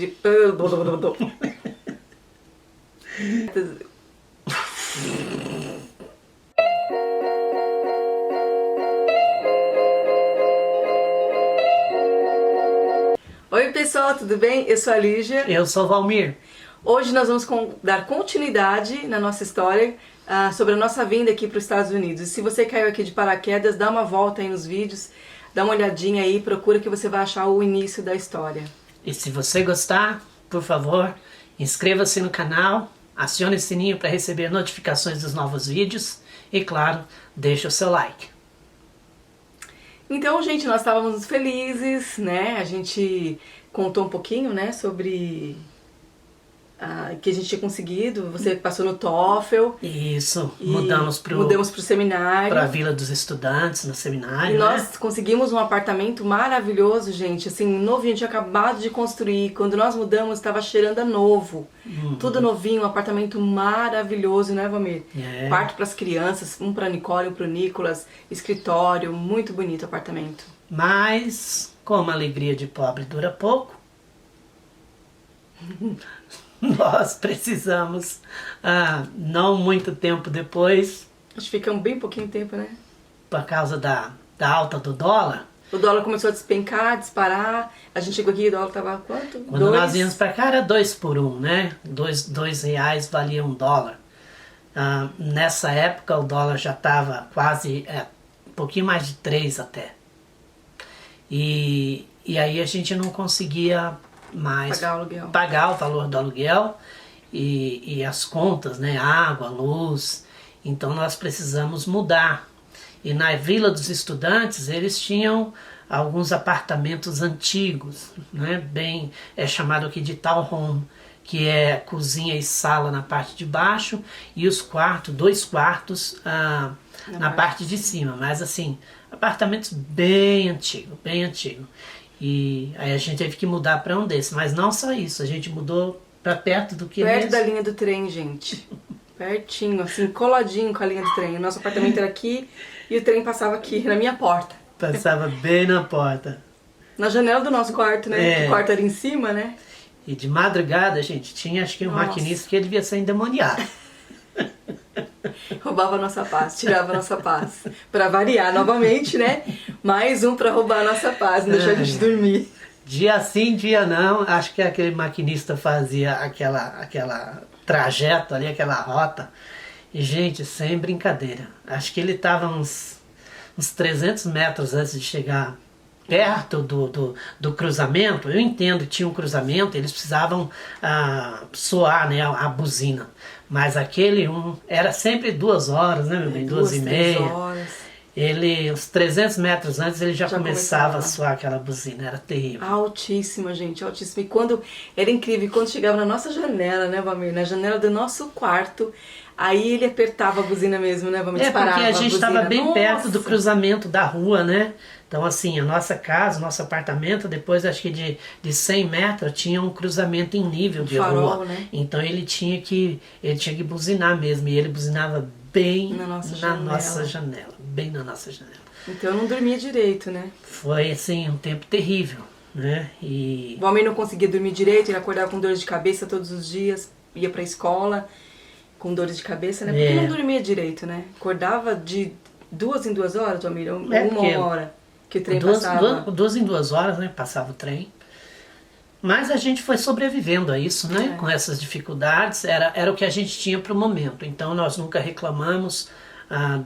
de... Oi pessoal, tudo bem? Eu sou a Lígia. Eu sou o Valmir. Hoje nós vamos dar continuidade na nossa história sobre a nossa vinda aqui para os Estados Unidos. E se você caiu aqui de paraquedas, dá uma volta aí nos vídeos, dá uma olhadinha aí, procura que você vai achar o início da história. E se você gostar, por favor, inscreva-se no canal, acione o sininho para receber notificações dos novos vídeos e, claro, deixe o seu like. Então, gente, nós estávamos felizes, né? A gente contou um pouquinho, né, sobre que a gente tinha conseguido. Você passou no TOEFL. Isso, mudamos pro seminário. Para a Vila dos Estudantes, no seminário. E né? nós conseguimos um apartamento maravilhoso, gente, assim, novinho, tinha acabado de construir. Quando nós mudamos, estava cheirando a novo. Tudo novinho, um apartamento maravilhoso, né, Valmir? É. Quarto para as crianças, um para Nicole, um para o Nicolas, escritório, muito bonito o apartamento. Mas, como a alegria de pobre dura pouco, nós precisamos, não muito tempo depois, Acho que ficamos bem pouquinho tempo, né? por causa da alta do dólar. O dólar começou a despencar, disparar. A gente chegou aqui e o dólar tava quanto? Quando nós íamos para cá era 2 por 1, né? Dois reais valia $1. Nessa época o dólar já estava quase, um pouquinho mais de 3 até. E aí a gente não conseguia mais pagar o valor do aluguel e as contas, né? Água, luz. Então nós precisamos mudar. E na Vila dos Estudantes eles tinham alguns apartamentos antigos, né? É chamado aqui de townhome, que é cozinha e sala na parte de baixo e os quartos, 2 quartos na parte de cima. Mas assim, apartamentos bem antigos, bem antigos. E aí a gente teve que mudar para um desses. Mas não só isso, a gente mudou para perto do que perto mesmo? da linha do trem, gente. Pertinho, assim, coladinho com a linha do trem. O nosso apartamento era aqui e o trem passava aqui, na minha porta. Passava bem na porta. Na janela do nosso quarto, né? O quarto era em cima, né? E de madrugada, gente, tinha acho que um maquinista que ele devia ser endemoniado. Roubava a nossa paz, tirava a nossa paz. Pra variar novamente, né? Mais um pra roubar a nossa paz, não deixar a gente dormir. Dia sim, dia não, acho que aquele maquinista fazia aquela trajeto ali, aquela rota. E, gente, sem brincadeira. Acho que ele estava uns 300 metros antes de chegar perto do cruzamento. Eu entendo que tinha um cruzamento, eles precisavam soar, né, a buzina. Mas aquele era sempre 2 horas, né, meu bem? 2h30. Ele, uns 300 metros antes, ele já começava a soar aquela buzina, era terrível. Altíssima, gente, altíssima. E quando, era incrível, quando chegava na nossa janela, né, Valmir? Na janela do nosso quarto, aí ele apertava a buzina mesmo, né, Valmir? Disparava porque a gente estava bem perto do Nossa! cruzamento da rua, né? Então, assim, a nossa casa, o nosso apartamento, depois acho que de 100 metros, tinha um cruzamento em nível de farol, rua. né? Então ele tinha que buzinar mesmo, e ele buzinava bem na nossa janela, bem na nossa janela. Então eu não dormia direito, né? Foi, assim, um tempo terrível, né? E o homem não conseguia dormir direito, ele acordava com dores de cabeça todos os dias, ia pra escola com dores de cabeça, né? Porque não dormia direito, né? Acordava de 2 em 2 horas, Valmir, ou 1 hora que o trem passava. 2 em 2 horas, né? Passava o trem. Mas a gente foi sobrevivendo a isso, né? Com essas dificuldades, era o que a gente tinha para o momento. Então nós nunca reclamamos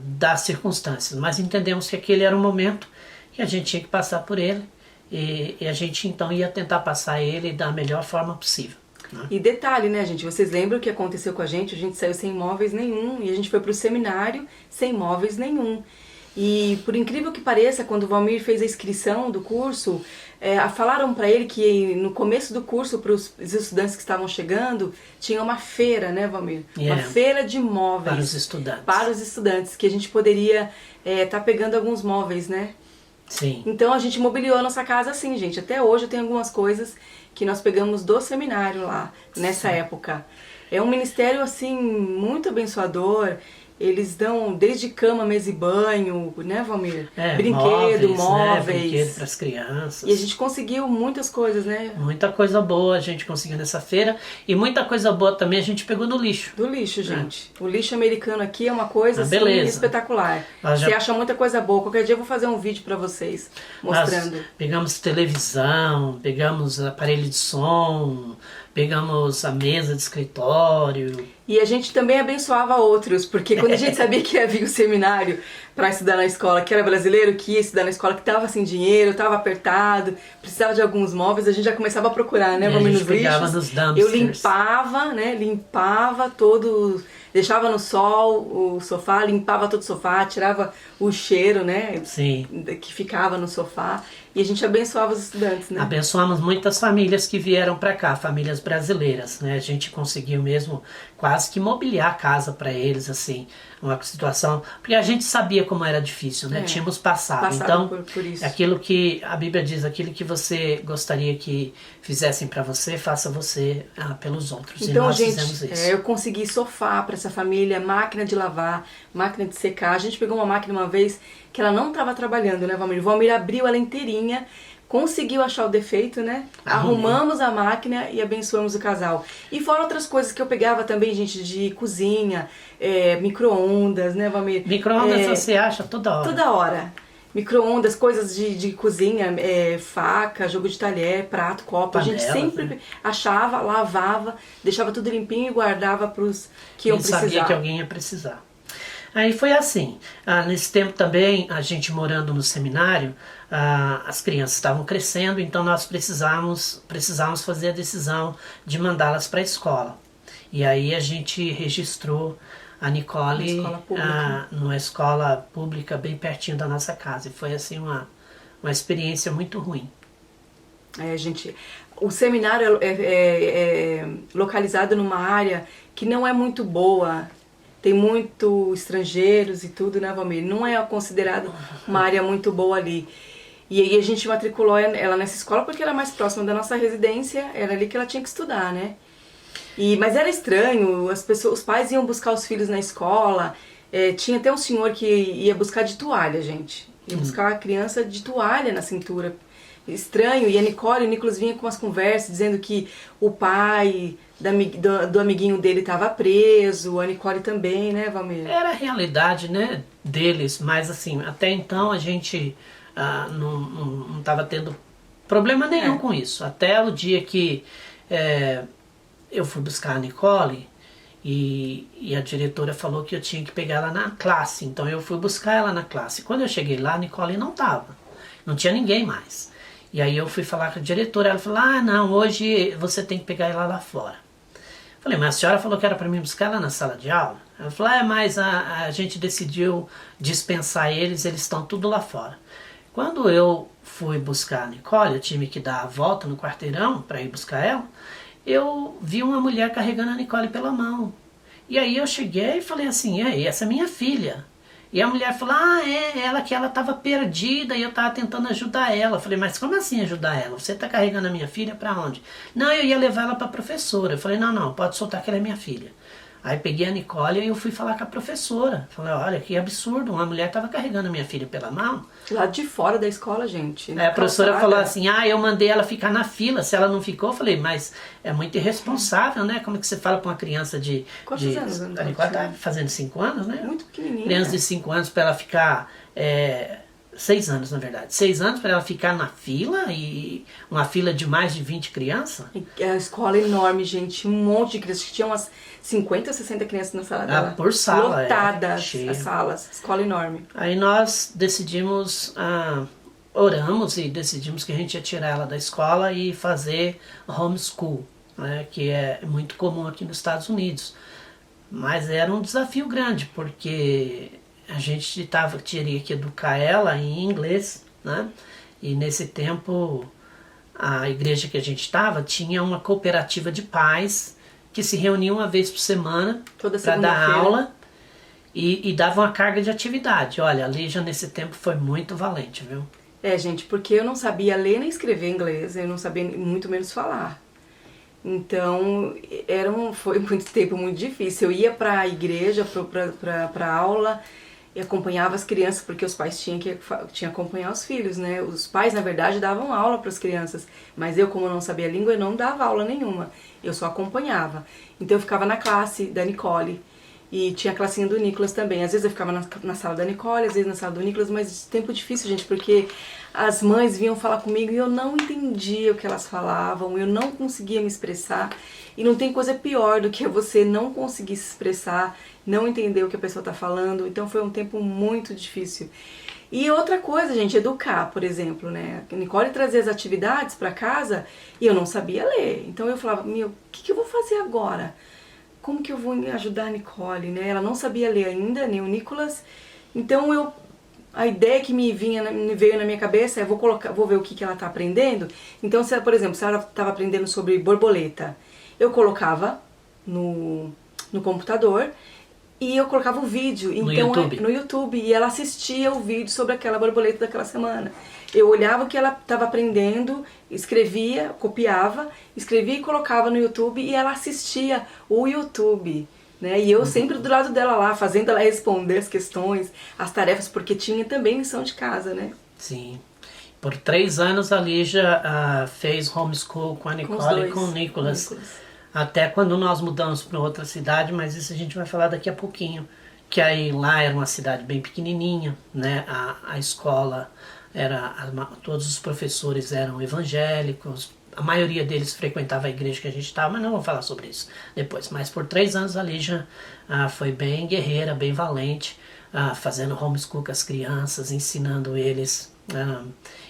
das circunstâncias, mas entendemos que aquele era um momento que a gente tinha que passar por ele e a gente então ia tentar passar ele da melhor forma possível. Né? E detalhe, né, gente? Vocês lembram o que aconteceu com a gente? A gente saiu sem móveis nenhum e a gente foi para o seminário sem móveis nenhum. E por incrível que pareça, quando o Valmir fez a inscrição do curso, falaram para ele que no começo do curso, para os estudantes que estavam chegando, tinha uma feira, né, Valmir? Uma feira de móveis. Para os estudantes. Para os estudantes, que a gente poderia tá pegando alguns móveis, né? Sim. Então a gente mobiliou a nossa casa assim, gente. Até hoje eu tenho algumas coisas que nós pegamos do seminário lá, nessa época. É um ministério, assim, muito abençoador. Eles dão desde cama, mesa e banho, né, Valmir? Brinquedo, móveis. Né? Brinquedo para as crianças. E a gente conseguiu muitas coisas, né? Muita coisa boa a gente conseguiu nessa feira. E muita coisa boa também a gente pegou no lixo. Do lixo, gente. O lixo americano aqui é uma coisa assim, beleza. espetacular. Você acha muita coisa boa. Qualquer dia eu vou fazer um vídeo para vocês mostrando. Nós pegamos televisão, pegamos aparelho de som, pegamos a mesa de escritório. E a gente também abençoava outros, porque quando a gente sabia que ia vir o seminário para estudar na escola, que era brasileiro, que ia estudar na escola, que estava sem dinheiro, estava apertado, precisava de alguns móveis, a gente já começava a procurar, né? Vamos nos lixos. Nos dumpsters. Eu limpava, né? Limpava todo, deixava no sol o sofá, limpava todo o sofá, tirava o cheiro, né? Sim. Que ficava no sofá. E a gente abençoava os estudantes, né? Abençoamos muitas famílias que vieram para cá, famílias brasileiras, né? A gente conseguiu mesmo quase que mobiliar a casa para eles, assim, uma situação, porque a gente sabia como era difícil, né? Tínhamos passado. Então, por isso. Aquilo que a Bíblia diz, aquilo que você gostaria que fizessem para você, faça você pelos outros. Então, e nós gente, fizemos isso. Eu consegui sofá para essa família, máquina de lavar, máquina de secar. A gente pegou uma máquina uma vez que ela não estava trabalhando, né, Valmir? O Valmir abriu ela inteirinha, conseguiu achar o defeito, né? Arrumamos a máquina e abençoamos o casal. E fora outras coisas que eu pegava também, gente, de cozinha, micro-ondas, né, Valmir? Micro-ondas você acha toda hora. Toda hora. Micro-ondas, coisas de cozinha, faca, jogo de talher, prato, copo. Panelas, a gente sempre achava, lavava, deixava tudo limpinho e guardava para os que iam precisar. Sabia que alguém ia precisar. Aí foi assim, nesse tempo também, a gente morando no seminário, as crianças estavam crescendo, então nós precisávamos fazer a decisão de mandá-las para a escola. E aí a gente registrou a Nicole numa escola pública bem pertinho da nossa casa. E foi assim uma experiência muito ruim. Gente, o seminário é localizado numa área que não é muito boa. Tem muito estrangeiros e tudo, né, Valmir? Não é considerado uma área muito boa ali. E aí a gente matriculou ela nessa escola porque era mais próxima da nossa residência, era ali que ela tinha que estudar, né? Mas era estranho, os pais iam buscar os filhos na escola, tinha até um senhor que ia buscar de toalha, gente. Ia buscar a criança de toalha na cintura. Estranho, e a Nicole, o Nicolas vinha com umas conversas dizendo que o pai do amiguinho dele estava preso, a Nicole também, né, Valmir? Era a realidade, né, deles, mas assim, até então a gente não estava tendo problema nenhum com isso. Até o dia que eu fui buscar a Nicole e a diretora falou que eu tinha que pegar ela na classe, então eu fui buscar ela na classe. Quando eu cheguei lá, a Nicole não estava, não tinha ninguém mais. E aí eu fui falar com a diretora, ela falou, não, hoje você tem que pegar ela lá fora. Falei, mas a senhora falou que era para mim buscar ela na sala de aula? Ela falou, mas a gente decidiu dispensar eles estão tudo lá fora. Quando eu fui buscar a Nicole, eu tive que dar a volta no quarteirão para ir buscar ela, eu vi uma mulher carregando a Nicole pela mão. E aí eu cheguei e falei assim, essa é minha filha. E a mulher falou, ela estava perdida e eu estava tentando ajudar ela. Eu falei, mas como assim ajudar ela? Você está carregando a minha filha para onde? Não, eu ia levar ela para a professora. Eu falei, não, pode soltar que ela é minha filha. Aí peguei a Nicole e eu fui falar com a professora. Falei, olha, que absurdo, uma mulher estava carregando a minha filha pela mão. Lá de fora da escola, gente. Aí a professora falou assim, eu mandei ela ficar na fila, se ela não ficou, eu falei, mas é muito irresponsável, né? Como é que você fala para uma criança de... Quantos anos? A Nicole tá fazendo 5 anos, né? Muito pequenininha. Criança de 5 anos para ela ficar... 6 anos, na verdade. 6 anos para ela ficar na fila, e uma fila de mais de 20 crianças. A escola é enorme, gente. Um monte de crianças. Tinha umas 50, 60 crianças na sala dela. Por sala. Lotadas as salas. Escola enorme. Aí nós decidimos, oramos e decidimos que a gente ia tirar ela da escola e fazer homeschool, né, que é muito comum aqui nos Estados Unidos. Mas era um desafio grande, porque a gente teria que educar ela em inglês, né? E nesse tempo a igreja que a gente estava tinha uma cooperativa de pais que se reuniam uma vez por semana para dar aula e dava uma carga de atividade. Olha, a Lígia nesse tempo foi muito valente, viu? Gente, porque eu não sabia ler nem escrever inglês, eu não sabia muito menos falar. Então, foi muito tempo muito difícil. Eu ia para a igreja, para aula, e acompanhava as crianças, porque os pais tinham que acompanhar os filhos, né? Os pais, na verdade, davam aula para as crianças, mas eu, como não sabia a língua, eu não dava aula nenhuma, eu só acompanhava. Então eu ficava na classe da Nicole, e tinha a classinha do Nicolas também. Às vezes eu ficava na sala da Nicole, às vezes na sala do Nicolas, mas tempo difícil, gente, porque as mães vinham falar comigo e eu não entendia o que elas falavam, eu não conseguia me expressar. E não tem coisa pior do que você não conseguir se expressar, não entender o que a pessoa está falando. Então foi um tempo muito difícil. E outra coisa, gente, educar, por exemplo, né? A Nicole trazia as atividades para casa e eu não sabia ler. Então eu falava, o que eu vou fazer agora? Como que eu vou ajudar a Nicole, né? Ela não sabia ler ainda, nem o Nicolas. Então a ideia que me veio na minha cabeça é vou ver o que ela está aprendendo. Então, por exemplo, se ela estava aprendendo sobre borboleta, eu colocava no computador e eu colocava o vídeo no YouTube e ela assistia o vídeo sobre aquela borboleta daquela semana. Eu olhava o que ela estava aprendendo, escrevia, copiava, escrevia e colocava no YouTube e ela assistia o YouTube, né? E eu sempre do lado dela lá, fazendo ela responder as questões, as tarefas, porque tinha também lição de casa, né? Sim. Por 3 anos a Lígia fez homeschool com a Nicole e com o Nicolas. Até quando nós mudamos para outra cidade, mas isso a gente vai falar daqui a pouquinho. Que aí lá era uma cidade bem pequenininha, né? A escola todos os professores eram evangélicos, a maioria deles frequentava a igreja que a gente estava, mas não vamos falar sobre isso depois. Mas por 3 anos a Lígia foi bem guerreira, bem valente, fazendo homeschool com as crianças, ensinando eles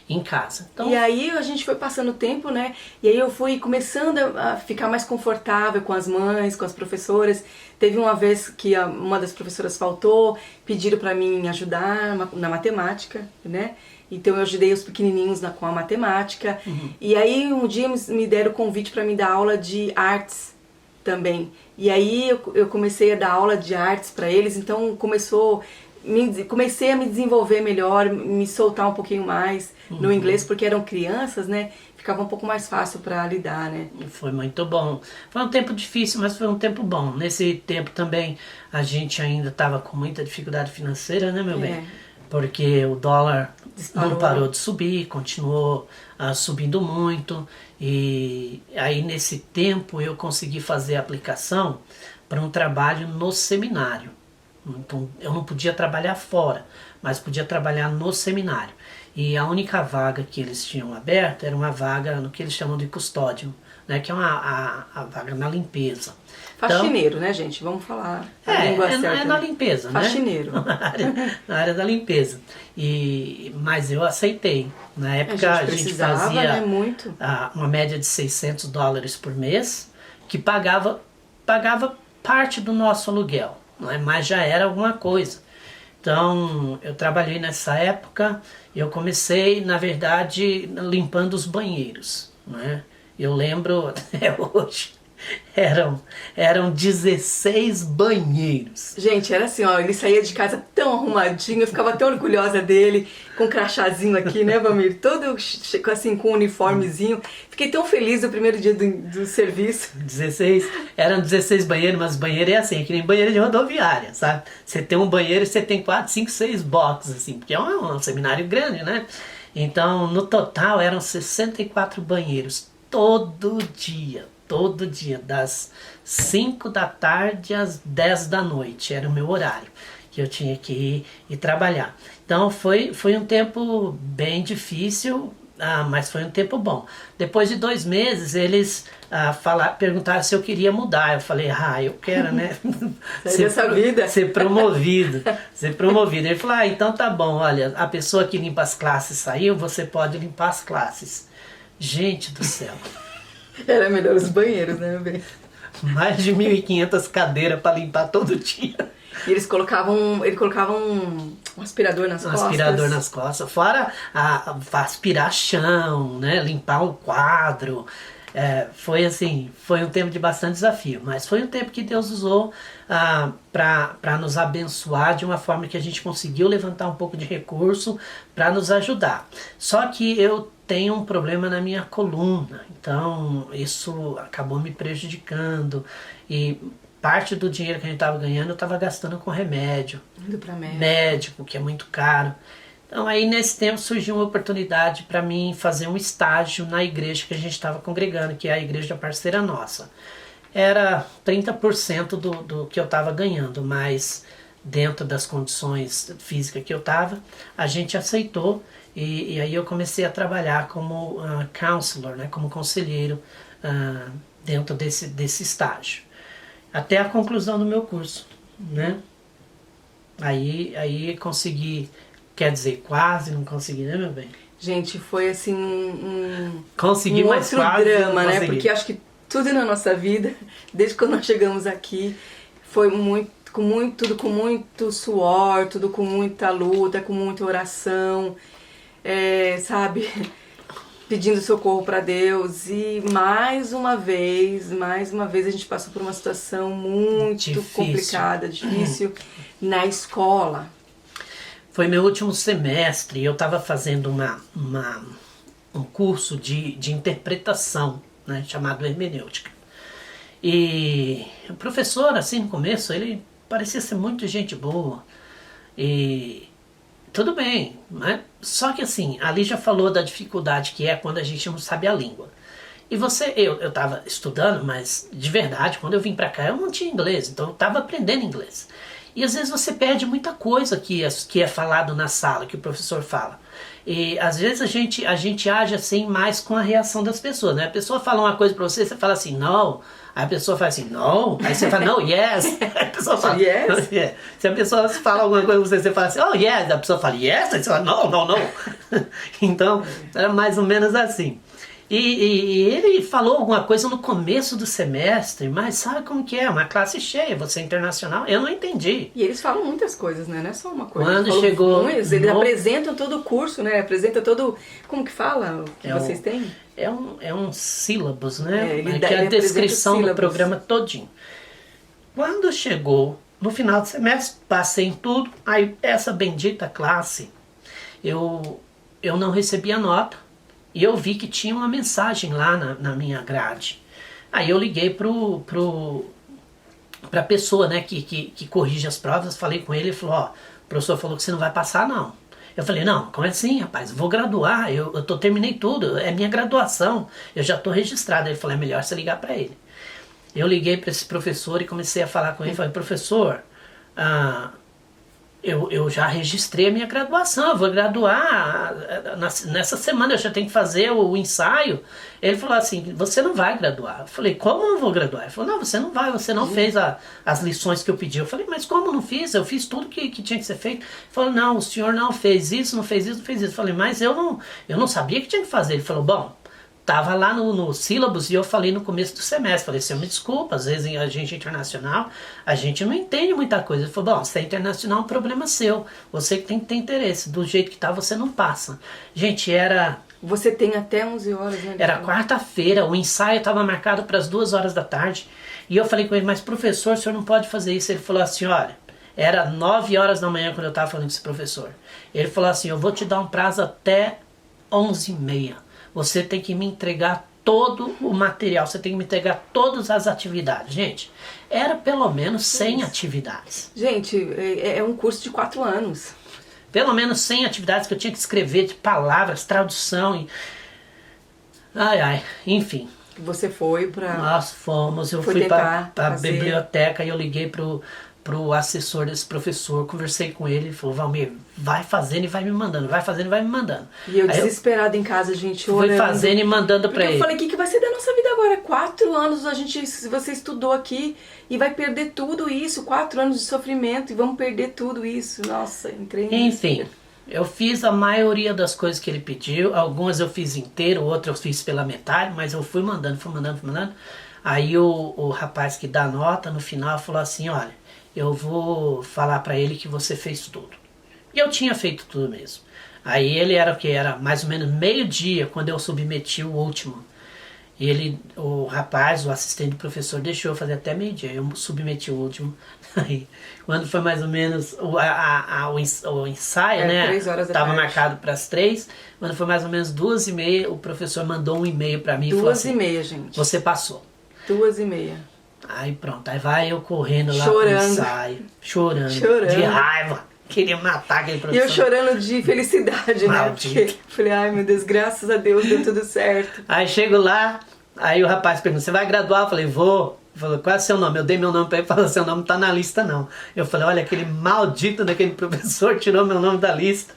em casa. Então, e aí a gente foi passando o tempo, né? E aí eu fui começando a ficar mais confortável com as mães, com as professoras. Teve uma vez que uma das professoras faltou, pediram para mim ajudar na matemática, né? Então eu ajudei os pequenininhos com a matemática. E aí um dia me deram o convite para me dar aula de artes também. E aí eu comecei a dar aula de artes para eles, então comecei a me desenvolver melhor, me soltar um pouquinho mais no inglês, porque eram crianças, né? Ficava um pouco mais fácil para lidar, né? Foi muito bom. Foi um tempo difícil, mas foi um tempo bom. Nesse tempo também a gente ainda estava com muita dificuldade financeira, né, meu bem? Porque o dólar não parou de subir, continuou subindo muito. E aí nesse tempo eu consegui fazer a aplicação para um trabalho no seminário. Então eu não podia trabalhar fora, mas podia trabalhar no seminário. E a única vaga que eles tinham aberta era uma vaga no que eles chamam de custódio, né, que é a vaga na limpeza. Faxineiro, então, né, gente? Vamos falar a língua certa. É na limpeza, faxineiro. Né? na área da limpeza. Mas eu aceitei. Na época a gente fazia, né, muito. Uma média de $600 por mês, que pagava parte do nosso aluguel, né? Mas já era alguma coisa. Então eu trabalhei nessa época, eu comecei, na verdade, limpando os banheiros, né? Eu lembro até hoje, eram 16 banheiros. Gente, era assim, ó, ele saía de casa tão arrumadinho, eu ficava tão orgulhosa dele, com um crachazinho aqui, né, Valmir? Todo assim, com um uniformezinho. Fiquei tão feliz no primeiro dia do serviço. Eram 16 banheiros, mas banheiro é assim, é que nem banheiro de rodoviária, sabe? Você tem um banheiro e você tem 4, 5, 6 boxes, assim, porque é um seminário grande, né? Então, no total, eram 64 banheiros, todo dia, das 5 da tarde às 10 da noite, era o meu horário, que eu tinha que ir trabalhar. Então foi um tempo bem difícil, mas foi um tempo bom. Depois de 2 meses, eles perguntaram se eu queria mudar. Eu falei, eu quero, né? ser promovido. Ele falou, então tá bom, olha, a pessoa que limpa as classes saiu, você pode limpar as classes. Gente do céu. Era melhor os banheiros, né, meu bem? Mais de 1.500 cadeiras para limpar todo dia. E eles colocavam um aspirador nas costas. Aspirador nas costas. Fora aspirar chão, né? Limpar um quadro. Foi um tempo de bastante desafio. Mas foi um tempo que Deus usou para nos abençoar de uma forma que a gente conseguiu levantar um pouco de recurso para nos ajudar. Só que eu tenho um problema na minha coluna, então isso acabou me prejudicando, e parte do dinheiro que a gente estava ganhando eu estava gastando com remédio, indo para médico, que é muito caro. Então aí nesse tempo surgiu uma oportunidade para mim fazer um estágio na igreja que a gente estava congregando, que é a igreja parceira nossa. Era 30% do que eu estava ganhando, mas dentro das condições físicas que eu estava, a gente aceitou, e aí eu comecei a trabalhar como counselor, né, como conselheiro dentro desse estágio, até a conclusão do meu curso, né? Aí consegui, quer dizer, quase não consegui, né, meu bem? Gente, foi assim consegui, mas outro quase drama, não né? consegui. Porque acho que tudo na nossa vida, desde quando nós chegamos aqui, foi tudo com muito suor, tudo com muita luta, com muita oração, sabe? Pedindo socorro para Deus. E mais uma vez a gente passou por uma situação muito difícil. complicada, difícil na escola. Foi meu último semestre, eu estava fazendo um curso de interpretação, né, chamado hermenêutica. E o professor, assim, no começo, ele parecia ser muito gente boa. E tudo bem, né? Só que assim, ali já falou da dificuldade que é quando a gente não sabe a língua. E eu estava estudando, mas de verdade, quando eu vim para cá eu não tinha inglês, então eu estava aprendendo inglês. E às vezes você perde muita coisa que é falado na sala, que o professor fala. E às vezes a gente age assim mais com a reação das pessoas, né? A pessoa fala uma coisa para você, você fala assim, não. Aí a pessoa fala assim, não. Aí você fala, não, yes. Aí a pessoa fala, yes? Yeah. Se a pessoa fala alguma coisa pra você, você fala assim, oh, yes. A pessoa fala, yes. Aí você fala, não. Então, era mais ou menos assim. E ele falou alguma coisa no começo do semestre, mas sabe como que é? Uma classe cheia, você é internacional, eu não entendi. E eles falam muitas coisas, né? Não é só uma coisa. Quando chegou... Eles apresentam todo o curso, né? Apresentam todo... Como que fala o que vocês têm? É um sílabus, né? Ele é a descrição do programa todinho. Quando chegou no final do semestre, passei em tudo, aí essa bendita classe, eu não recebia nota. E eu vi que tinha uma mensagem lá na minha grade. Aí eu liguei pra pessoa, né, que corrige as provas, falei com ele, ele falou, ó, o professor falou que você não vai passar, não. Eu falei, não, como é assim, rapaz? Vou graduar, terminei tudo, é minha graduação, eu já tô registrado. Ele falou, é melhor você ligar pra ele. Eu liguei pra esse professor e comecei a falar com ele, falei, professor, eu já registrei a minha graduação, eu vou graduar nessa semana, eu já tenho que fazer o ensaio. Ele falou assim, você não vai graduar. Eu falei, como eu não vou graduar? Ele falou, não, você não vai, você não fez as lições que eu pedi. Eu falei, mas como não fiz? Eu fiz tudo que tinha que ser feito. Ele falou, não, o senhor não fez isso, não fez isso, não fez isso. Eu falei, mas eu não sabia que tinha que fazer. Ele falou, bom, tava lá no sílabus e eu falei no começo do semestre, falei, senhor, me desculpa, às vezes a gente é internacional, a gente não entende muita coisa. Ele falou, bom, você é internacional, é um problema seu, você que tem que ter interesse, do jeito que tá você não passa. Gente, Você tem até 11 horas, né? Era quarta-feira, o ensaio estava marcado para as 2 horas da tarde, e eu falei com ele, mas professor, o senhor não pode fazer isso. Ele falou assim, olha, era 9 horas da manhã quando eu estava falando com esse professor. Ele falou assim, eu vou te dar um prazo até 11h30. Você tem que me entregar todo o material, você tem que me entregar todas as atividades. Gente, era pelo menos 100 atividades. Gente, é um curso de 4 anos. Pelo menos 100 atividades que eu tinha que escrever, de palavras, tradução. Enfim. Você foi para... Nós fomos, eu fui para a biblioteca e eu liguei pro assessor desse professor, conversei com ele, ele falou, Valmir, vai fazendo e vai me mandando, vai fazendo e vai me mandando. E eu desesperada em casa, gente, olhando. Fui fazendo e mandando para ele. Eu falei, o que vai ser da nossa vida agora? 4 anos você estudou aqui e vai perder tudo isso, 4 anos de sofrimento e vamos perder tudo isso. Nossa, entrei Enfim, eu fiz a maioria das coisas que ele pediu, algumas eu fiz inteiro, outras eu fiz pela metade, mas eu fui mandando. Aí o rapaz que dá nota no final falou assim, olha, eu vou falar pra ele que você fez tudo. E eu tinha feito tudo mesmo. Aí ele era o que? Era mais ou menos meio-dia quando eu submeti o último. E o rapaz, o assistente do professor, deixou eu fazer até meio-dia. Eu submeti o último. Aí, quando foi mais ou menos o ensaio, né? 3 horas da Estava tarde. marcado para as 3. Quando foi mais ou menos 2h30, o professor mandou um e-mail para mim e falou assim: 2h30, gente. Você passou. 2h30. Aí pronto, aí vai eu correndo lá Chorando. pro ensaio, chorando, de raiva. Queria matar aquele professor. E eu chorando de felicidade, né? Porque falei, ai meu Deus, graças a Deus deu tudo certo. Aí chego lá, aí o rapaz pergunta: você vai graduar? Eu falei: vou. Ele falou: qual é o seu nome? Eu dei meu nome pra ele e falou: seu nome não tá na lista não. Eu falei: olha, aquele maldito daquele professor tirou meu nome da lista.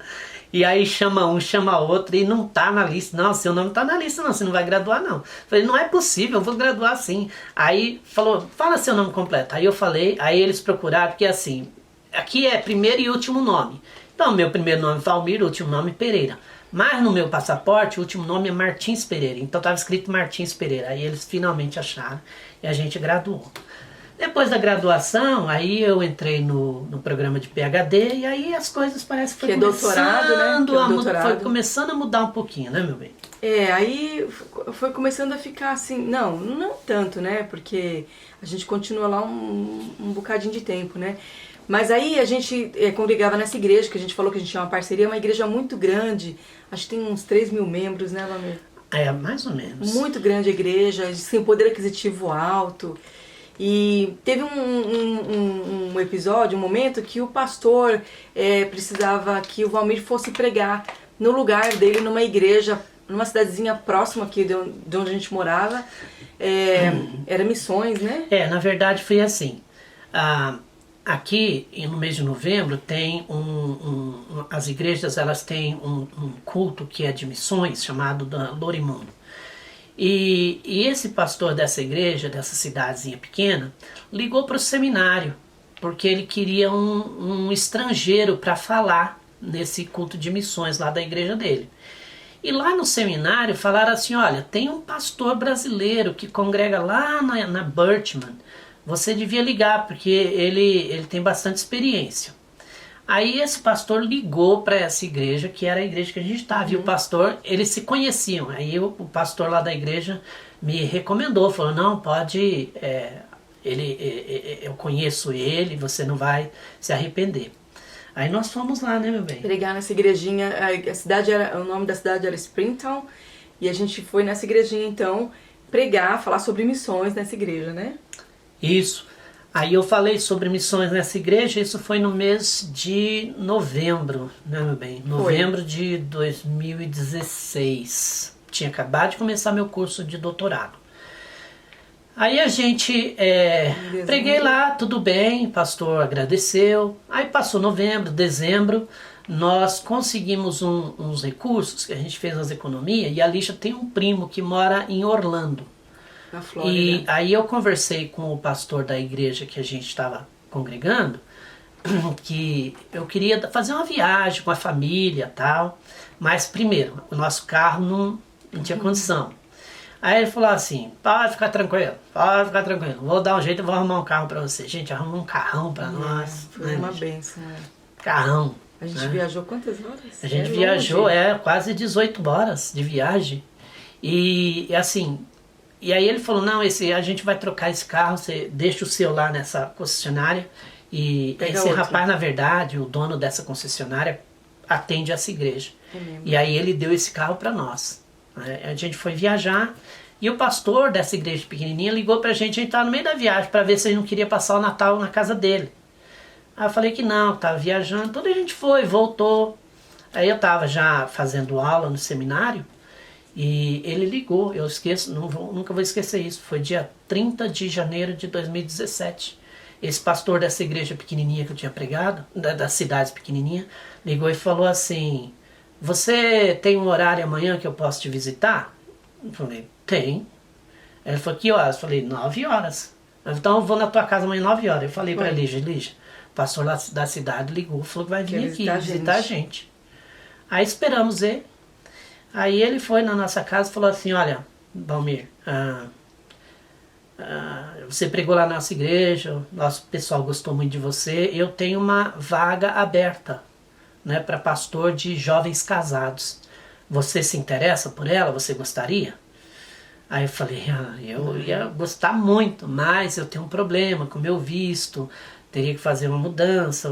E aí chama um, chama outro e não tá na lista. Não, seu nome tá na lista não, você não vai graduar não. Eu falei: não é possível, eu vou graduar sim. Aí falou: fala seu nome completo. Aí eu falei, aí eles procuraram, porque assim, aqui é primeiro e último nome. Então meu primeiro nome é Valmir, o último nome é Pereira. Mas no meu passaporte o último nome é Martins Pereira. Então estava escrito Martins Pereira. Aí eles finalmente acharam e a gente graduou. Depois da graduação, aí eu entrei no programa de PhD e aí as coisas parecem que foi doutorado, né? Foi começando a mudar um pouquinho, né, meu bem? Aí foi começando a ficar assim, não tanto, né? Porque a gente continua lá um bocadinho de tempo, né? Mas aí a gente congregava nessa igreja, que a gente falou que a gente tinha uma parceria, uma igreja muito grande, acho que tem uns 3.000 membros, né, Valmir? Mais ou menos. Muito grande a igreja, sem poder aquisitivo alto. E teve um episódio, um momento que o pastor precisava que o Valmir fosse pregar no lugar dele, numa igreja, numa cidadezinha próxima aqui de onde a gente morava. Era Missões, né? Na verdade foi assim. Aqui no mês de novembro tem as igrejas, elas têm um culto que é de missões, chamado da Lorimundo. E esse pastor dessa igreja, dessa cidadezinha pequena, ligou para o seminário, porque ele queria um estrangeiro para falar nesse culto de missões lá da igreja dele. E lá no seminário falaram assim: olha, tem um pastor brasileiro que congrega lá na Birchman, você devia ligar, porque ele tem bastante experiência. Aí esse pastor ligou para essa igreja, que era a igreja que a gente estava, e o pastor, eles se conheciam. Aí o pastor lá da igreja me recomendou, falou: não, pode, eu conheço ele, você não vai se arrepender. Aí nós fomos lá, né, meu bem? Pregar nessa igrejinha, o nome da cidade era Springtown, e a gente foi nessa igrejinha então pregar, falar sobre missões nessa igreja, né? Isso. Aí eu falei sobre missões nessa igreja, isso foi no mês de novembro, né, meu bem? Novembro de 2016. Tinha acabado de começar meu curso de doutorado. Aí a gente, preguei lá, tudo bem, o pastor agradeceu. Aí passou novembro, dezembro, nós conseguimos uns recursos, que a gente fez as economias, e a Lígia tem um primo que mora em Orlando. Na Flórida. E aí eu conversei com o pastor da igreja que a gente estava congregando, que eu queria fazer uma viagem com a família e tal, mas primeiro, o nosso carro não tinha condição. Aí ele falou assim: pode ficar tranquilo, vou dar um jeito, eu vou arrumar um carro para você. Gente, arrumou um carrão para nós. Foi uma bênção, Carrão. A gente viajou quantas horas? A gente viajou, quase 18 horas de viagem. E assim... E aí ele falou: não, a gente vai trocar esse carro, você deixa o seu lá nessa concessionária. E esse rapaz, na verdade, o dono dessa concessionária, atende essa igreja. E aí ele deu esse carro para nós. A gente foi viajar e o pastor dessa igreja pequenininha ligou pra gente estava no meio da viagem para ver se a gente não queria passar o Natal na casa dele. Aí eu falei que não, estava viajando, toda a gente foi, voltou. Aí eu estava já fazendo aula no seminário. E ele ligou, eu esqueço, nunca vou esquecer isso, foi dia 30 de janeiro de 2017. Esse pastor dessa igreja pequenininha que eu tinha pregado, das cidades pequenininha, ligou e falou assim: você tem um horário amanhã que eu posso te visitar? Eu falei: tem. Ele falou: que horas? Eu falei: 9 horas. Então eu vou na tua casa amanhã 9 horas. Eu falei para Lígia: o pastor lá da cidade ligou, falou que vai vir aqui visitar a gente. Aí esperamos ele. Aí ele foi na nossa casa e falou assim: olha, Valmir, você pregou lá na nossa igreja, nosso pessoal gostou muito de você, eu tenho uma vaga aberta, né, para pastor de jovens casados. Você se interessa por ela? Você gostaria? Aí eu falei, eu ia gostar muito, mas eu tenho um problema com o meu visto, teria que fazer uma mudança.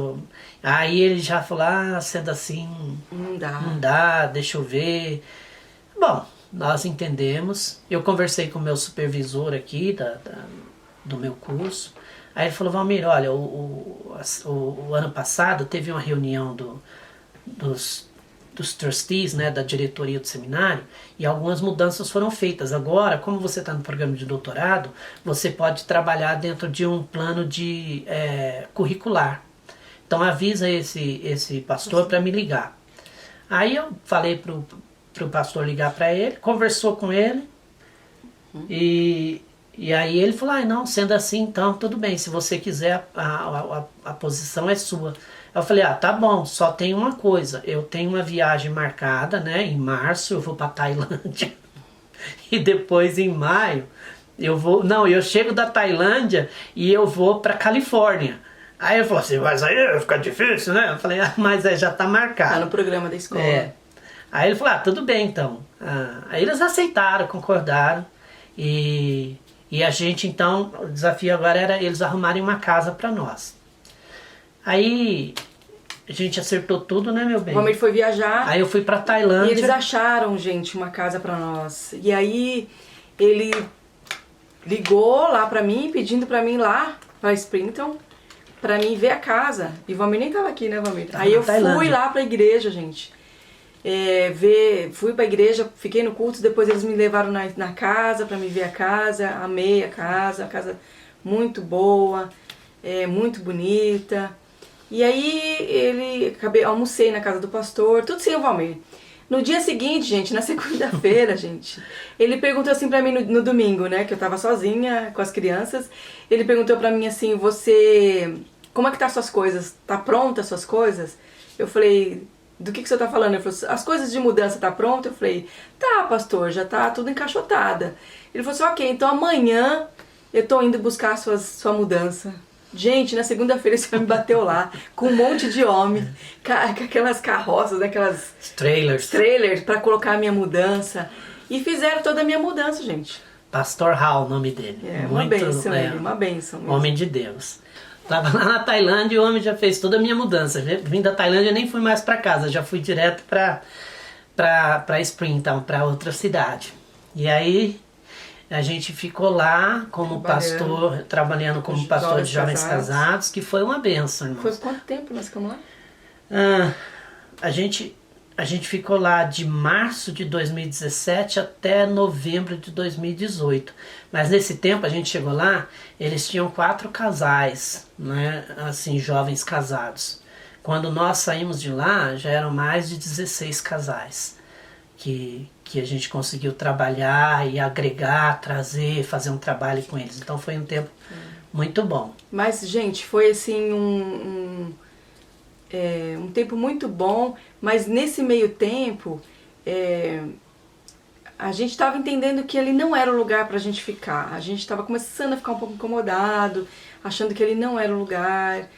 Aí ele já falou, sendo assim, não dá, deixa eu ver. Bom, nós entendemos. Eu conversei com o meu supervisor aqui do meu curso. Aí ele falou, Valmir, olha, o ano passado teve uma reunião dos trustees, né, da diretoria do seminário, e algumas mudanças foram feitas. Agora, como você está no programa de doutorado, você pode trabalhar dentro de um plano de curricular. Então avisa esse pastor para me ligar. Aí eu falei pro pastor ligar para ele, conversou com ele, e aí ele falou, não, sendo assim, então tudo bem, se você quiser, a posição é sua. Eu falei, tá bom, só tem uma coisa, eu tenho uma viagem marcada, né, em março eu vou para Tailândia, e depois em maio eu chego da Tailândia e eu vou para Califórnia. Aí ele falou assim, mas aí vai ficar difícil, né? Eu falei, mas já tá marcado. Tá no programa da escola. Aí ele falou, tudo bem então. Aí eles aceitaram, concordaram, e a gente então, o desafio agora era eles arrumarem uma casa para nós. Aí a gente acertou tudo, né, meu bem? O Valmir foi viajar. Aí eu fui pra Tailândia. E eles acharam, gente, uma casa pra nós. E aí ele ligou lá pra mim, pedindo pra mim lá pra Springton, pra mim ver a casa. E o Valmir nem tava aqui, né, Valmir? Aí eu fui lá pra igreja, gente. Fui pra igreja, fiquei no culto, depois eles me levaram na casa pra me ver a casa. Amei a casa muito boa, muito bonita. E aí almocei na casa do pastor, tudo sem o Valmir. No dia seguinte, gente, na segunda-feira, gente, ele perguntou assim pra mim no domingo, né, que eu tava sozinha com as crianças. Ele perguntou pra mim assim, como é que tá as suas coisas? Tá pronta as suas coisas? Eu falei, do que o senhor tá falando? Ele falou, as coisas de mudança tá pronta? Eu falei, tá, pastor, já tá tudo encaixotada. Ele falou assim, ok, então amanhã eu tô indo buscar sua mudança. Gente, na segunda-feira você me bateu lá, com um monte de homem, com aquelas carroças, aquelas trailers para colocar a minha mudança. E fizeram toda a minha mudança, gente. Pastor Hall, o nome dele. Uma bênção ele, uma bênção mesmo. Homem de Deus. Tava lá na Tailândia e o homem já fez toda a minha mudança. Vim da Tailândia e nem fui mais para casa, já fui direto para Springtown, para outra cidade. E aí a gente ficou lá como pastor, trabalhando como pastor de jovens casados, que foi uma bênção, irmãos. Foi quanto tempo nós ficamos lá? A gente ficou lá de março de 2017 até novembro de 2018. Mas nesse tempo a gente chegou lá, eles tinham 4 casais, né, assim, jovens casados. Quando nós saímos de lá, já eram mais de 16 casais. Que a gente conseguiu trabalhar e agregar, trazer, fazer um trabalho com eles. Então foi um tempo muito bom. Mas, gente, foi assim um tempo muito bom, mas nesse meio tempo a gente estava entendendo que ele não era o lugar pra gente ficar. A gente estava começando a ficar um pouco incomodado, achando que ele não era o lugar,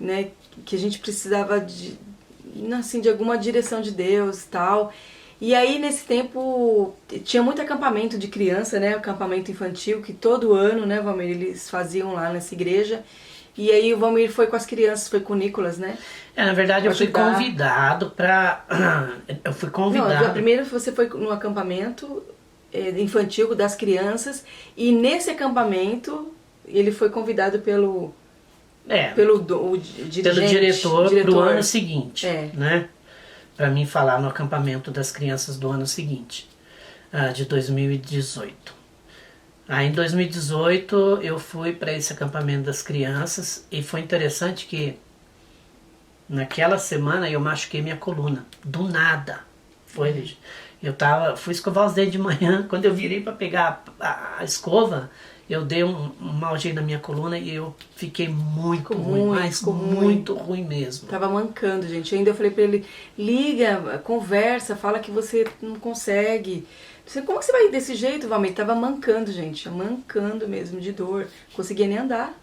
né, que a gente precisava de alguma direção de Deus e tal. E aí, nesse tempo, tinha muito acampamento de criança, né? Acampamento infantil, que todo ano, né, Valmir, eles faziam lá nessa igreja. E aí o Valmir foi com as crianças, foi com o Nicolas, né? Na verdade, eu fui convidado pra... Eu fui convidado... Não, primeiro você foi no acampamento infantil das crianças. E nesse acampamento, ele foi convidado pelo diretor pro ano seguinte, né? Para mim falar no acampamento das crianças do ano seguinte, de 2018. Aí em 2018 eu fui para esse acampamento das crianças e foi interessante que naquela semana eu machuquei minha coluna, do nada. Fui escovar os dentes de manhã, quando eu virei para pegar a escova, eu dei um mau jeito na minha coluna e eu fiquei muito ruim mesmo. Tava mancando, gente. Ainda eu falei pra ele, liga, conversa, fala que você não consegue. Como que você vai desse jeito, Valmir? Tava mancando, gente. Mancando mesmo, de dor. Conseguia nem andar.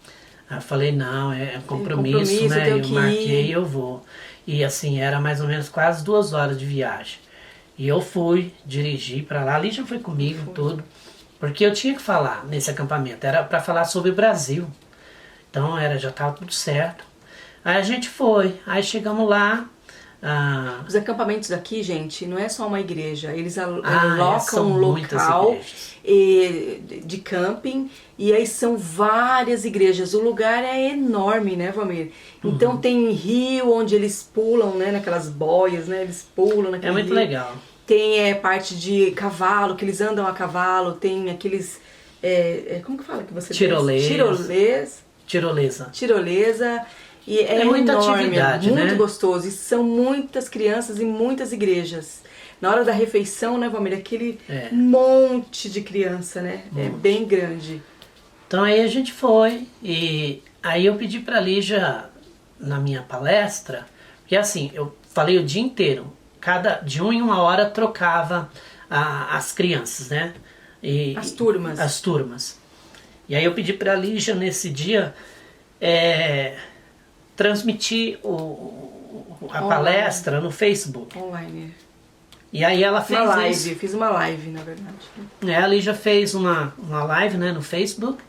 Eu falei, não, é compromisso, né? Eu marquei e eu vou. E assim, era mais ou menos quase 2 horas de viagem. E eu fui, dirigi pra lá. A Lígia foi comigo, tudo. Porque eu tinha que falar nesse acampamento, era para falar sobre o Brasil. Então já estava tudo certo. Aí a gente foi, aí chegamos lá. Os acampamentos daqui, gente, não é só uma igreja. Eles alocam um local de camping e aí são várias igrejas. O lugar é enorme, né, Valmir? Então tem rio onde eles pulam, né, naquelas boias, né? Eles pulam naquele rio. É muito legal. Tem parte de cavalo, que eles andam a cavalo. Tem aqueles... como que fala que você Tirolesa. Tirolesa. E é muita enorme, atividade, muito né? gostoso. E são muitas crianças e muitas igrejas. Na hora da refeição, né, Valmir? Aquele monte de criança, né? É bem grande. Então aí a gente foi e aí eu pedi pra Lígia na minha palestra, porque assim, eu falei o dia inteiro, de 1 em 1 hora trocava as crianças, né? As turmas. As turmas. E aí eu pedi pra Lígia nesse dia transmitir a palestra no Facebook. Online. E aí ela fez uma live, isso. Fiz uma live, na verdade. A Lígia fez uma live, né, no Facebook.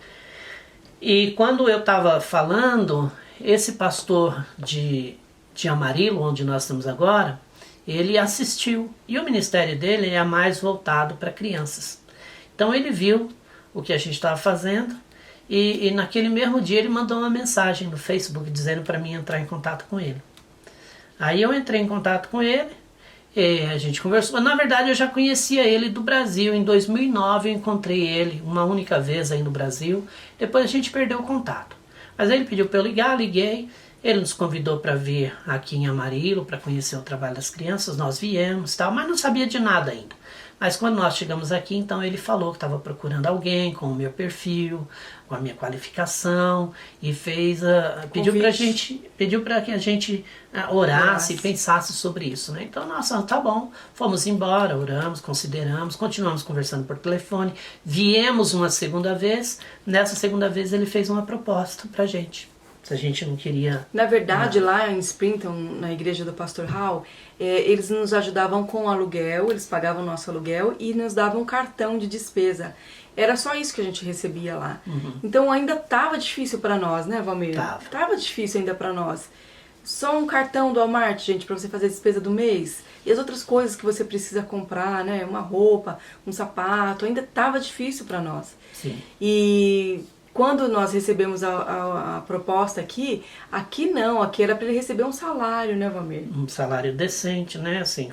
E quando eu estava falando, esse pastor de Amarillo, onde nós estamos agora, ele assistiu. E o ministério dele é mais voltado para crianças. Então ele viu o que a gente estava fazendo. E naquele mesmo dia ele mandou uma mensagem no Facebook dizendo para mim entrar em contato com ele. Aí eu entrei em contato com ele, e a gente conversou. Na verdade eu já conhecia ele do Brasil. Em 2009 eu encontrei ele uma única vez aí no Brasil. Depois a gente perdeu o contato. Mas ele pediu para eu ligar, liguei. Ele nos convidou para vir aqui em Amarillo para conhecer o trabalho das crianças. Nós viemos e tal, mas não sabia de nada ainda. Mas quando nós chegamos aqui, então ele falou que estava procurando alguém com o meu perfil, com a minha qualificação, e pediu para que a gente orasse e pensasse sobre isso, né? Então, nossa, tá bom, fomos embora, oramos, consideramos, continuamos conversando por telefone, viemos uma segunda vez. Nessa segunda vez ele fez uma proposta pra gente. Se a gente não queria... Na verdade, lá em Springton, na igreja do Pastor Hall, eles nos ajudavam com o aluguel, eles pagavam o nosso aluguel e nos davam um cartão de despesa. Era só isso que a gente recebia lá. Então ainda estava difícil para nós, né, Valmir? Tava difícil ainda para nós. Só um cartão do Walmart, gente, para você fazer a despesa do mês. E as outras coisas que você precisa comprar, né? Uma roupa, um sapato, ainda estava difícil para nós. Sim. E... quando nós recebemos a proposta aqui não, aqui era para ele receber um salário, né, Valmir? Um salário decente, né, assim,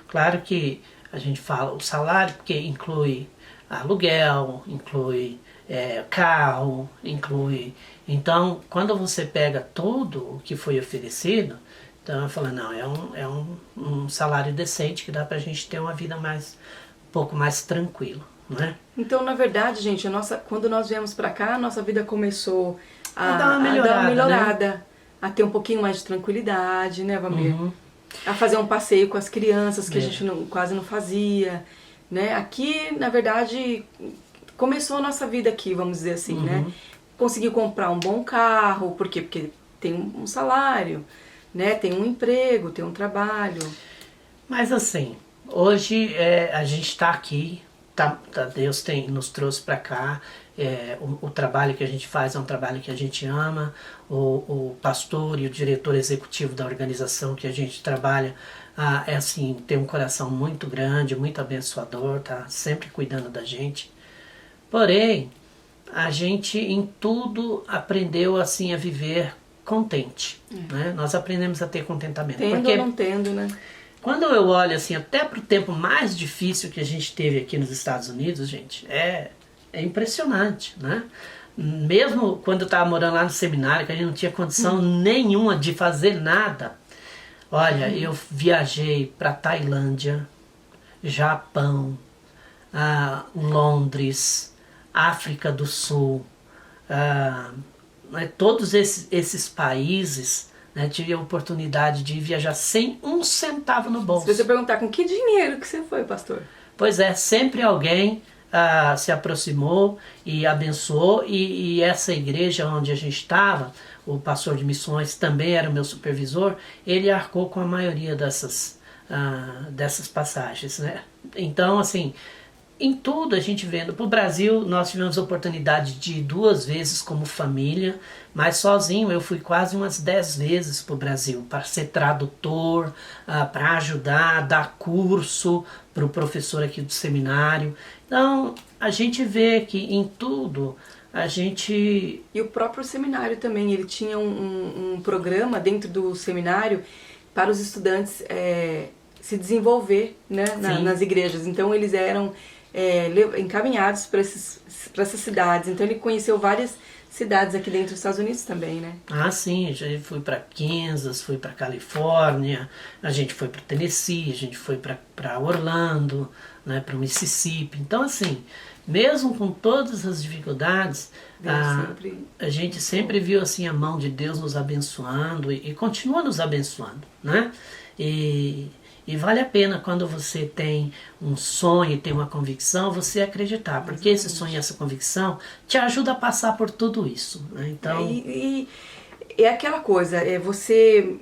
claro que a gente fala o salário porque inclui aluguel, inclui carro, inclui... Então, quando você pega tudo o que foi oferecido, então eu falo, não, é um salário decente que dá pra gente ter uma vida um pouco mais tranquila. Né? Então, na verdade, gente, quando nós viemos pra cá, a nossa vida começou a dar uma melhorada, né? A ter um pouquinho mais de tranquilidade, né, Valmir? A fazer um passeio com as crianças que a gente quase não fazia, né? Aqui, na verdade, começou a nossa vida aqui, vamos dizer assim, né? Consegui comprar um bom carro, por quê? Porque tem um salário, né? Tem um emprego, tem um trabalho. Mas assim, hoje a gente está aqui. Deus nos trouxe para cá, o trabalho que a gente faz é um trabalho que a gente ama, o pastor e o diretor executivo da organização que a gente trabalha assim, tem um coração muito grande, muito abençoador, tá sempre cuidando da gente. Porém, a gente em tudo aprendeu assim a viver contente, né? Nós aprendemos a ter contentamento. Tendo ou não tendo, né? Quando eu olho assim, até pro tempo mais difícil que a gente teve aqui nos Estados Unidos, gente, é impressionante, né? Mesmo quando eu estava morando lá no seminário, que a gente não tinha condição nenhuma de fazer nada, olha, eu viajei para Tailândia, Japão, Londres, África do Sul, todos esses países... né, tive a oportunidade de viajar sem um centavo no bolso. Se você perguntar com que dinheiro que você foi, pastor? Pois é, sempre alguém se aproximou e abençoou, e essa igreja onde a gente estava, o pastor de missões também era o meu supervisor, ele arcou com a maioria dessas passagens, né? Então, assim, em tudo a gente vendo. Para o Brasil nós tivemos a oportunidade de ir 2 vezes como família, mas sozinho eu fui quase umas 10 vezes para o Brasil, para ser tradutor, para ajudar, dar curso para o professor aqui do seminário. Então a gente vê que em tudo a gente... E o próprio seminário também, ele tinha um programa dentro do seminário para os estudantes se desenvolver, né, nas igrejas. Então eles eram encaminhados para essas cidades. Então ele conheceu várias cidades aqui dentro dos Estados Unidos também, né? Ah, sim, já fui para Kansas, fui para Califórnia, a gente foi para Tennessee, a gente foi para Orlando, né, para o Mississippi. Então, assim, mesmo com todas as dificuldades, a gente sempre viu assim a mão de Deus nos abençoando e continua nos abençoando, né? E vale a pena quando você tem um sonho e tem uma convicção, você acreditar, porque esse sonho e essa convicção te ajuda a passar por tudo isso, né? Então... É aquela coisa, você...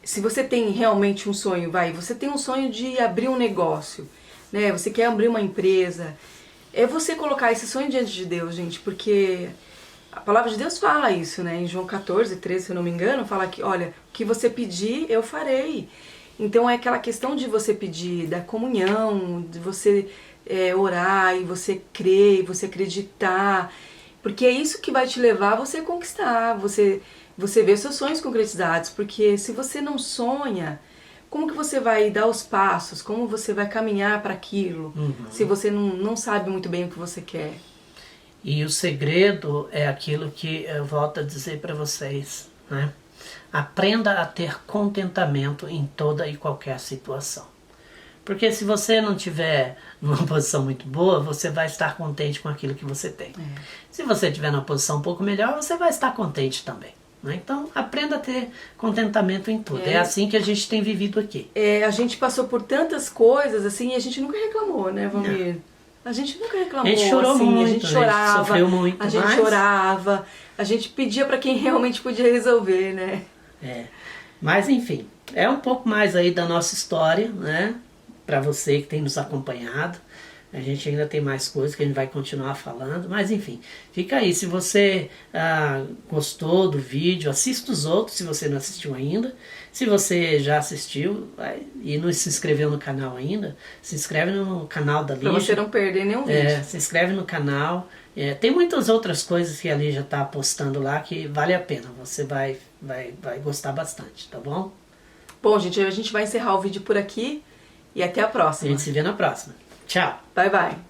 Se você tem realmente um sonho, você tem um sonho de abrir um negócio, né? Você quer abrir uma empresa, é você colocar esse sonho diante de Deus, gente, porque a palavra de Deus fala isso, né? Em João 14, 13, se eu não me engano, fala que, olha, o que você pedir, eu farei. Então é aquela questão de você pedir, da comunhão, de você orar e você crer, e você acreditar, porque é isso que vai te levar a você conquistar, você ver seus sonhos concretizados, porque se você não sonha, como que você vai dar os passos, como você vai caminhar para aquilo, se você não sabe muito bem o que você quer? E o segredo é aquilo que eu volto a dizer para vocês, né? Aprenda a ter contentamento em toda e qualquer situação. Porque se você não tiver numa posição muito boa, você vai estar contente com aquilo que você tem. Se você estiver numa posição um pouco melhor, você vai estar contente também, né? Então, aprenda a ter contentamento em tudo. É assim que a gente tem vivido aqui. A gente passou por tantas coisas assim e a gente nunca reclamou, né, Valmir? A gente nunca reclamou. A gente chorou assim, muito, a gente chorava, a gente sofreu muito. A gente chorava, a gente pedia para quem realmente podia resolver, né? Mas enfim, é um pouco mais aí da nossa história, né? Para você que tem nos acompanhado. A gente ainda tem mais coisas que a gente vai continuar falando, mas enfim, fica aí. Se você gostou do vídeo, assista os outros se você não assistiu ainda. Se você já assistiu e não se inscreveu no canal ainda, se inscreve no canal da Lígia. Para você não perder nenhum vídeo. Se inscreve no canal. Tem muitas outras coisas que a Lígia está postando lá que vale a pena. Você vai gostar bastante, tá bom? Bom, gente, a gente vai encerrar o vídeo por aqui e até a próxima. A gente se vê na próxima. Tchau. Bye, bye.